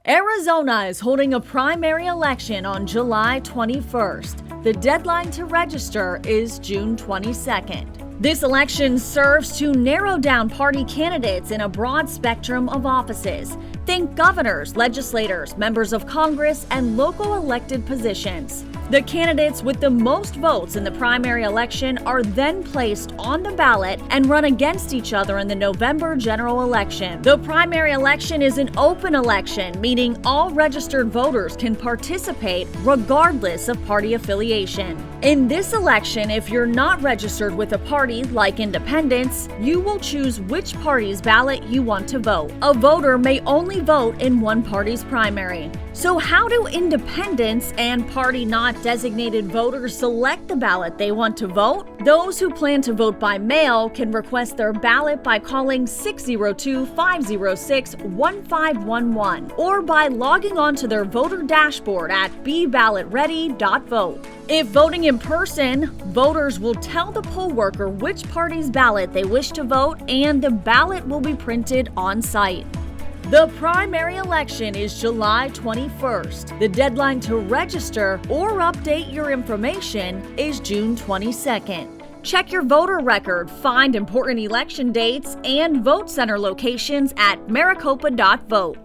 Arizona is holding a primary election on July 21st. The deadline to register is June 22nd. This election serves to narrow down party candidates in a broad spectrum of offices. Think governors, legislators, members of Congress, and local elected positions. The candidates with the most votes in the primary election are then placed on the ballot and run against each other in the November general election. The primary election is an open election, meaning all registered voters can participate regardless of party affiliation. In this election, if you're not registered with a party like independents, you will choose which party's ballot you want to vote. A voter may only vote in one party's primary. So how do independents and party not designated voters select the ballot they want to vote? Those who plan to vote by mail can request their ballot by calling 602-506-1511 or by logging on to their voter dashboard at beballotready.vote. If voting in person, voters will tell the poll worker which party's ballot they wish to vote, and the ballot will be printed on site. The primary election is July 21st. The deadline to register or update your information is June 22nd. Check your voter record, find important election dates, and vote center locations at maricopa.vote.